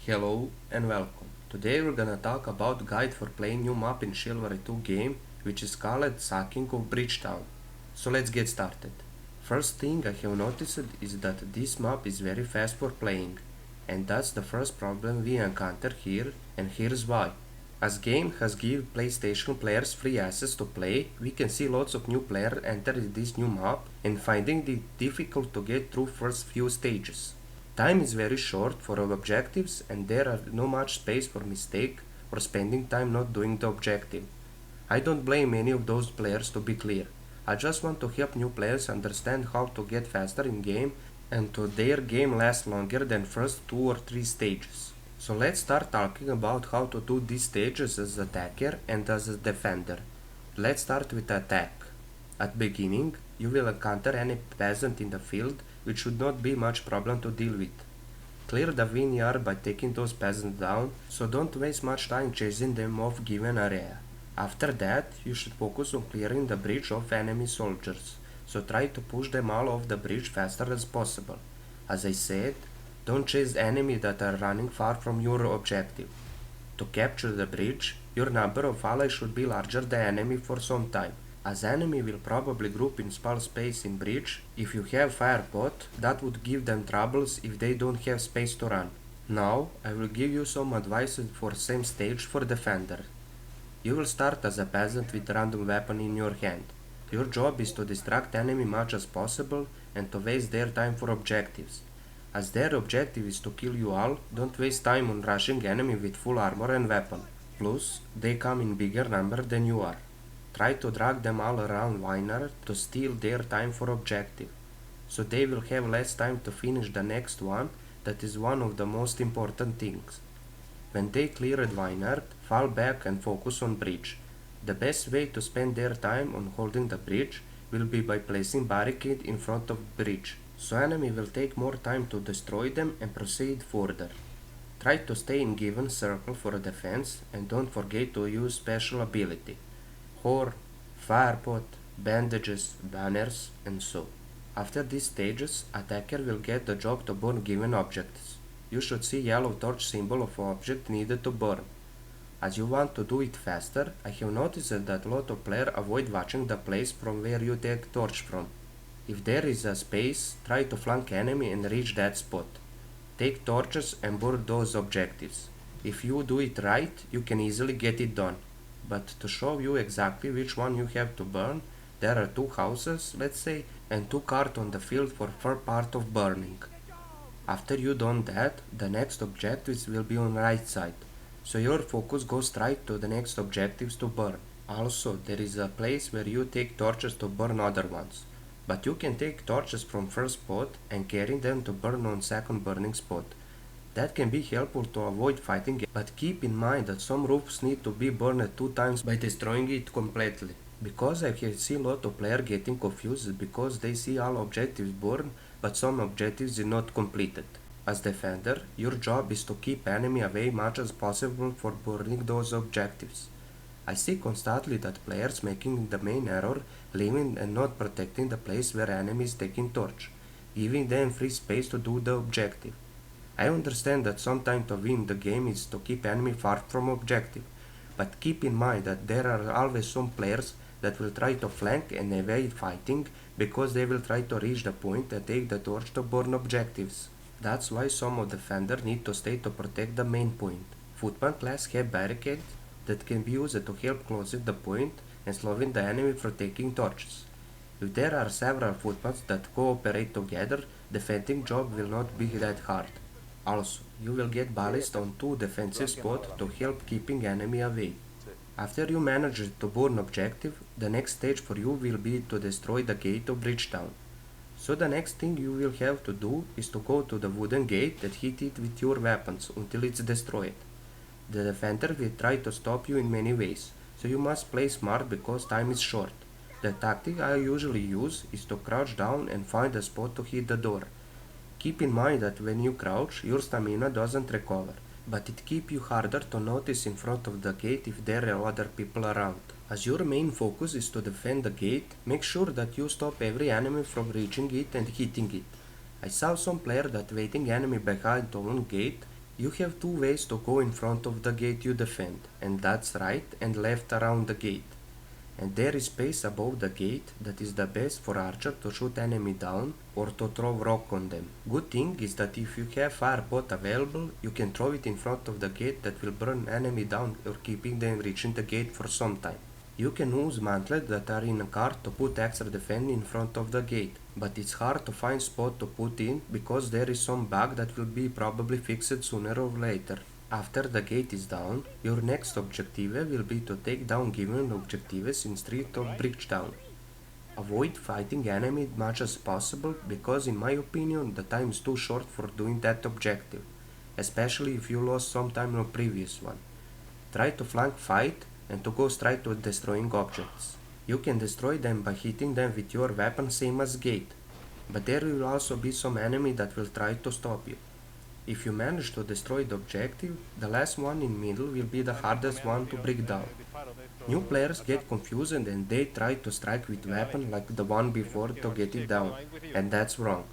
Hello and welcome. Today we're gonna talk about guide for playing new map in Chivalry 2 game, which is called Sacking of Bridgetown. So let's get started. First thing I have noticed is that this map is very fast for playing, and that's the first problem we encounter here, and here's why. As game has given PlayStation players free access to play, we can see lots of new players enter this new map and finding it difficult to get through first few stages. Time is very short for all objectives and there are no much space for mistake or spending time not doing the objective. I don't blame any of those players, to be clear. I just want to help new players understand how to get faster in game and to their game last longer than first 2 or 3 stages. So let's start talking about how to do these stages as attacker and as a defender. Let's start with attack. At beginning, you will encounter any peasant in the field, which should not be much problem to deal with. Clear the vineyard by taking those peasants down, so don't waste much time chasing them off given area. After that, you should focus on clearing the bridge of enemy soldiers, so try to push them all off the bridge faster as possible. As I said, don't chase enemies that are running far from your objective. To capture the bridge, your number of allies should be larger than enemy for some time, as enemy will probably group in small space in bridge. If you have firepot, that would give them troubles if they don't have space to run. Now, I will give you some advice for same stage for defender. You will start as a peasant with random weapon in your hand. Your job is to distract enemy much as possible and to waste their time for objectives. As their objective is to kill you all, don't waste time on rushing enemy with full armor and weapon. Plus, they come in bigger number than you are. Try to drag them all around Vineyard to steal their time for objective, so they will have less time to finish the next one. That is one of the most important things. When they cleared Vineyard, fall back and focus on bridge. The best way to spend their time on holding the bridge will be by placing barricade in front of bridge, so enemy will take more time to destroy them and proceed further. Try to stay in given circle for defense and don't forget to use special ability. Horn, firepot, bandages, banners, and so. After these stages, attacker will get the job to burn given objects. You should see yellow torch symbol of object needed to burn. As you want to do it faster, I have noticed that a lot of players avoid watching the place from where you take torch from. If there is a space, try to flank enemy and reach that spot. Take torches and burn those objectives. If you do it right, you can easily get it done. But to show you exactly which one you have to burn, there are 2 houses, let's say, and 2 carts on the field for first part of burning. After you done that, the next objectives will be on right side, so your focus goes straight to the next objectives to burn. Also, there is a place where you take torches to burn other ones, but you can take torches from first spot and carry them to burn on second burning spot. That can be helpful to avoid fighting, but keep in mind that some roofs need to be burned 2 times by destroying it completely. Because I have seen a lot of players getting confused because they see all objectives burned, but some objectives are not completed. As defender, your job is to keep enemy away much as possible for burning those objectives. I see constantly that players making the main error, leaving and not protecting the place where enemy is taking torch, giving them free space to do the objective. I understand that sometimes to win the game is to keep enemy far from objective, but keep in mind that there are always some players that will try to flank and evade fighting because they will try to reach the point and take the torch to burn objectives. That's why some of defenders need to stay to protect the main point. Footman class have barricades that can be used to help closing the point and slowing the enemy from taking torches. If there are several footpaths that cooperate together, defending job will not be that hard. Also, you will get ballast on 2 defensive spots to help keeping enemy away. After you manage to burn objective, the next stage for you will be to destroy the gate of Bridgetown. So the next thing you will have to do is to go to the wooden gate and hit it with your weapons until it's destroyed. The defender will try to stop you in many ways, so you must play smart because time is short. The tactic I usually use is to crouch down and find a spot to hit the door. Keep in mind that when you crouch, your stamina doesn't recover, but it keeps you harder to notice in front of the gate if there are other people around. As your main focus is to defend the gate, make sure that you stop every enemy from reaching it and hitting it. I saw some player that waiting enemy behind the long gate You have two ways to go in front of the gate you defend, and that's right and left around the gate. And there is space above the gate that is the best for archer to shoot enemy down or to throw rock on them. Good thing is that if you have firebolt available, you can throw it in front of the gate that will burn enemy down or keeping them reaching the gate for some time. You can use mantlets that are in a cart to put extra defense in front of the gate, but it's hard to find spot to put in because there is some bug that will be probably fixed sooner or later. After the gate is down, your next objective will be to take down given objectives in street of Bridgetown. Avoid fighting enemy as much as possible because in my opinion the time is too short for doing that objective, especially if you lost some time on previous one. Try to flank fight and to go straight to destroying objects. You can destroy them by hitting them with your weapon same as gate, but there will also be some enemy that will try to stop you. If you manage to destroy the objective, the last one in middle will be the hardest one to break down. New players get confused and they try to strike with weapon like the one before to get it down, and that's wrong.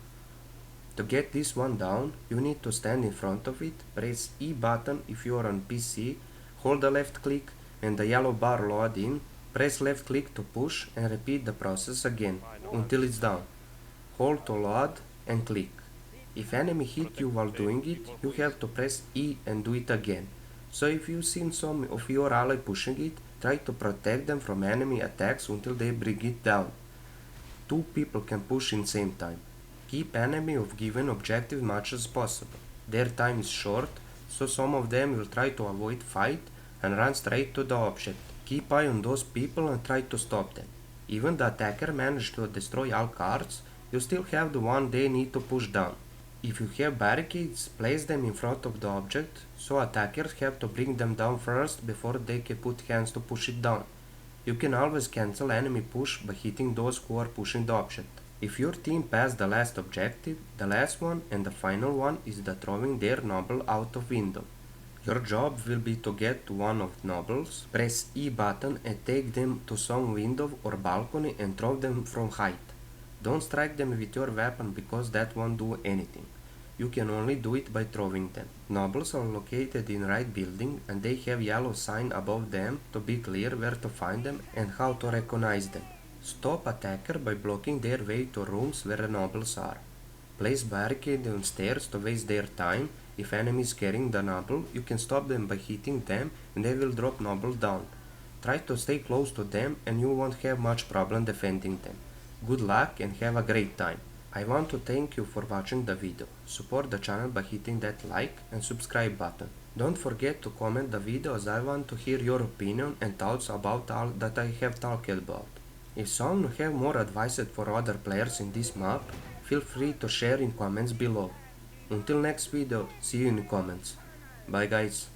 To get this one down, you need to stand in front of it, press E button if you are on PC, hold the left click and the yellow bar load in, press left click to push and repeat the process again until it's down. Hold to load and click. If enemy hit you while doing it, you have to press E and do it again. So if you see some of your ally pushing it, try to protect them from enemy attacks until they bring it down. Two people can push in same time. Keep enemy of given objective much as possible. Their time is short, so some of them will try to avoid fight and run straight to the object. Keep eye on those people and try to stop them. Even the attacker managed to destroy all cards, you still have the one they need to push down. If you have barricades, place them in front of the object, so attackers have to bring them down first before they can put hands to push it down. You can always cancel enemy push by hitting those who are pushing the object. If your team passed the last objective, the last one and the final one is the throwing their noble out of window. Your job will be to get to one of nobles, press E button and take them to some window or balcony and throw them from height. Don't strike them with your weapon because that won't do anything. You can only do it by throwing them. Nobles are located in right building and they have yellow sign above them to be clear where to find them and how to recognize them. Stop attacker by blocking their way to rooms where nobles are. Place barricade on stairs to waste their time. If enemy is carrying the noble, you can stop them by hitting them and they will drop noble down. Try to stay close to them and you won't have much problem defending them. Good luck and have a great time. I want to thank you for watching the video. Support the channel by hitting that like and subscribe button. Don't forget to comment the video as I want to hear your opinion and thoughts about all that I have talked about. If some have more advice for other players in this map, feel free to share in comments below. Until next video, see you in the comments. Bye guys.